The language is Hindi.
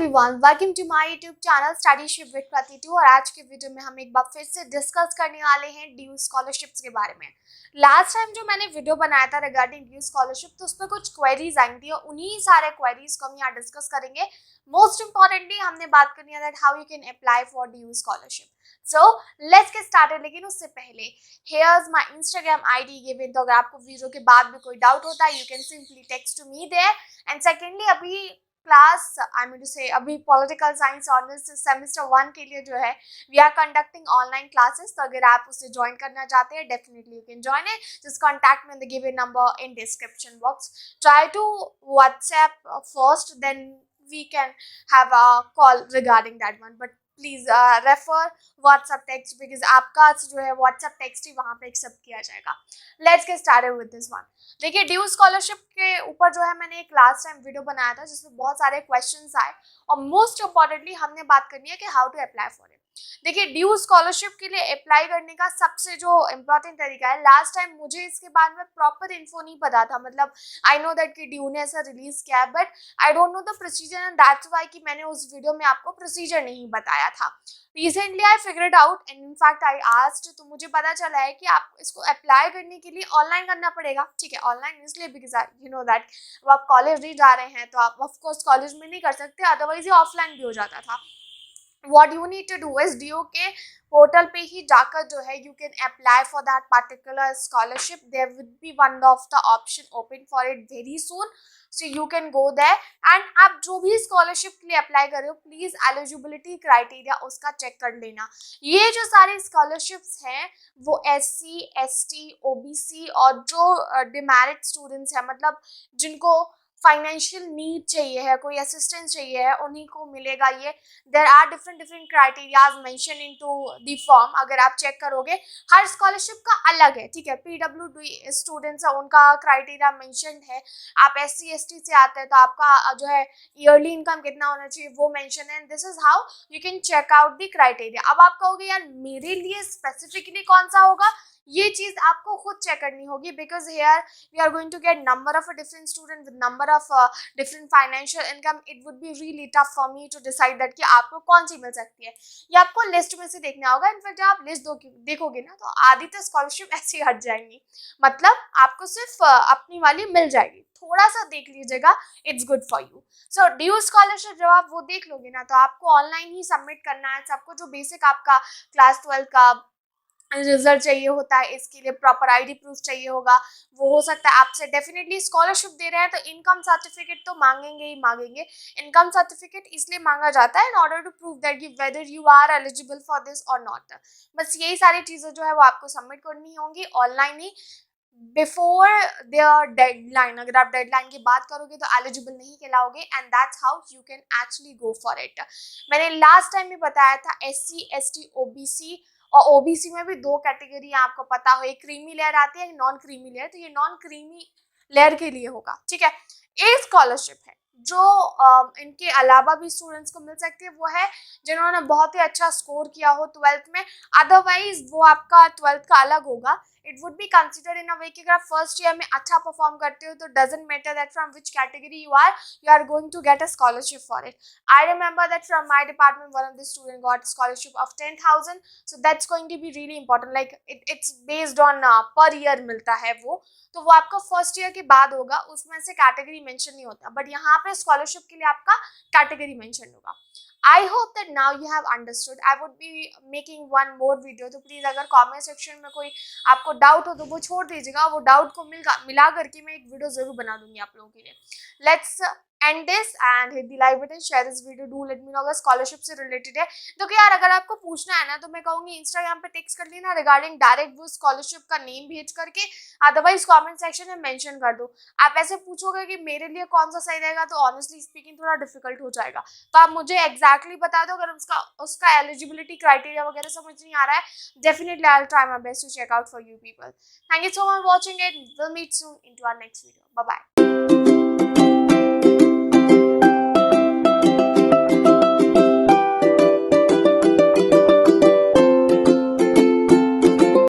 Everyone, welcome to my YouTube channel studyship with Kriti 2। और आज के वीडियो में हम एक बार फिर से डिस्कस करने वाले हैं ड्यू स्कॉलरशिप्स के बारे में। लास्ट टाइम जो मैंने वीडियो बनाया था रिगार्डिंग ड्यू स्कॉलरशिप, तो उस पर कुछ क्वेरीज आई थी और उन्हीं सारे क्वेरीज को हम यहाँ डिस्कस करेंगे। मोस्ट इंपॉर्टेंटली हमने बात करनी है that how you can apply for due scholarship. So let's get started. लेकिन उससे पहले hairs my Instagram ID given, तो अगर आपको वीडियो के बाद भी कोई डाउट होता है you can simply text to me there. And secondly अभी क्लास अभी पॉलिटिकल साइंस ऑनर्स सेमेस्टर 1 के लिए जो है we are conducting online classes. तो अगर आप उसे ज्वाइन करना चाहते हैं definitely you can join it. Just contact me in the given number in description box. Try to WhatsApp first, then we can have a call regarding that one, but please refer WhatsApp text because आपका जो है व्हाट्सएप टेक्स्ट ही वहाँ पे एक्सेप्ट किया जाएगा। Let's get started with this one. देखिए ड्यू स्कॉलरशिप के ऊपर जो है मैंने एक लास्ट टाइम वीडियो बनाया था जिसमें बहुत सारे क्वेश्चंस आए और मोस्ट इम्पॉर्टेंटली हमने बात करनी है कि how to apply for it. देखिए ड्यू स्कॉलरशिप के लिए अप्लाई करने का सबसे जो इम्पोर्टेंट तरीका है, लास्ट टाइम मुझे इसके बारे में प्रॉपर इन्फो नहीं पता था। मतलब आई नो दैट कि ड्यू ने ऐसा रिलीज किया है but I don't know the procedure and that's why कि मैंने उस वीडियो में आपको प्रोसीजर नहीं बताया था। Recently I figured out and in fact I asked, तो मुझे पता चला है कि आप इसको अप्लाई करने के लिए ऑनलाइन करना पड़ेगा। ठीक है, ऑनलाइन इसलिए बिकॉज यू नो दैट अब आप कॉलेज नहीं जा रहे हैं तो आप ऑफकोर्स कॉलेज में नहीं कर सकते, अदरवाइज ये ऑफलाइन भी हो जाता था। What you need to do is DO के पोर्टल पे ही जाकर जो है you can apply for that particular scholarship. There would be one of the option open for it very soon, so you can go there and आप जो भी स्कॉलरशिप के लिए अप्लाई कर रहे हो प्लीज एलिजिबिलिटी क्राइटेरिया उसका चेक कर लेना। ये जो सारे स्कॉलरशिप्स हैं वो SC, ST, OBC और जो डिमेरिट स्टूडेंट्स हैं, मतलब जिनको फाइनेंशियल नीड चाहिए है, कोई असिस्टेंस चाहिए है, उन्हीं को मिलेगा ये। There are different criterias mention into the form. अगर आप चेक करोगे हर स्कॉलरशिप का अलग है। ठीक है, PWD स्टूडेंट्स है उनका क्राइटेरिया मेंशन है। आप SC, ST से आते हैं तो आपका जो है ईयरली इनकम कितना होना चाहिए वो मेंशन है। This is how you can check out the criteria. अब आप कहोगे यार मेरे लिए स्पेसिफिकली कौन सा होगा, ये चीज आपको खुद चेक करनी होगी because here we are going to get number of a different student with number of different financial income. It would be really tough for me to decide that कि आपको कौन सी मिल सकती है। ये आपको लिस्ट में से देखना होगा। इनफैक्ट जब आप लिस्ट देखोगे ना तो आधी तो स्कॉलरशिप ऐसी हट जाएंगी, मतलब आपको सिर्फ अपनी वाली मिल जाएगी। थोड़ा सा देख लीजिएगा, it's good for you. So due scholarship जब आप वो देख लोगे ना तो आपको ऑनलाइन ही सबमिट करना है। सबको जो बेसिक आपका क्लास 12 का रिजल्ट चाहिए होता है, इसके लिए प्रॉपर ID प्रूफ चाहिए होगा, वो हो सकता है आपसे। डेफिनेटली स्कॉलरशिप दे रहे हैं तो इनकम सर्टिफिकेट तो मांगेंगे ही मांगेंगे। इनकम सर्टिफिकेट इसलिए मांगा जाता है in order to prove that you whether you are eligible for this और नॉट। बस यही सारी चीज़ें जो है वो आपको सबमिट करनी होंगी ऑनलाइन ही बिफोर देयर डेडलाइन। अगर आप डेडलाइन की बात करोगे तो एलिजिबल नहीं कहलाओगे and that's how you can actually go for it. मैंने लास्ट टाइम भी बताया था SC, ST, OBC और OBC में भी दो कैटेगरी आपको पता हो, एक क्रीमी लेयर आती है, नॉन क्रीमी लेयर। तो ये नॉन क्रीमी लेयर के लिए होगा। ठीक है, एक स्कॉलरशिप है जो इनके अलावा भी स्टूडेंट्स को मिल सकती है, वो है जिन्होंने बहुत ही अच्छा स्कोर किया हो 12th में। अदरवाइज वो आपका 12th का अलग होगा। It would be consider in a way कि अगर आप फर्स्ट ईयर में अच्छा परफॉर्म करते हो तो doesn't matter that from which category you are going to get a scholarship for it. I remember that from my department one of the student got scholarship of 10,000। So that's going to be really important. Like it's based on per year मिलता है वो, तो वो आपका फर्स्ट ईयर के बाद होगा, उसमें से कैटेगरी मेंशन नहीं होता। बट यहाँ पे स्कॉलरशिप के लिए आपका कैटेगरी मेंशन होगा। I hope that now you have understood. I would be making one more video, तो प्लीज़ अगर कमेंट सेक्शन में कोई आपको डाउट हो तो वो छोड़ दीजिएगा। वो डाउट को मिला करके मैं एक वीडियो जरूर बना दूंगी आप लोगों के लिए। Let's end this and hit the like button, share this video, do let me know अगर स्कॉलरशिप से रिलेटेड है। तो क्या यार अगर आपको पूछना है ना तो मैं कहूँगी इंस्टाग्राम पे टेक्स्ट कर लेना रिगार्डिंग डायरेक्ट वो स्कॉलरशिप का नेम भेज करके, अदरवाइज कमेंट सेक्शन में मेंशन कर दो। आप ऐसे पूछोगे कि मेरे लिए कौन सा सही रहेगा तो ऑनेस्टली स्पीकिंग थोड़ा डिफिकल्ट हो जाएगा। तो आप मुझे एग्जैक्टली बता दो। अगर उसका एलिजिबिलिटी क्राइटेरिया वगैरह समझ नहीं आ रहा है, definitely I will try my best to check out for you people. Thank you so much watching it. Will meet soon into our next video. Bye bye.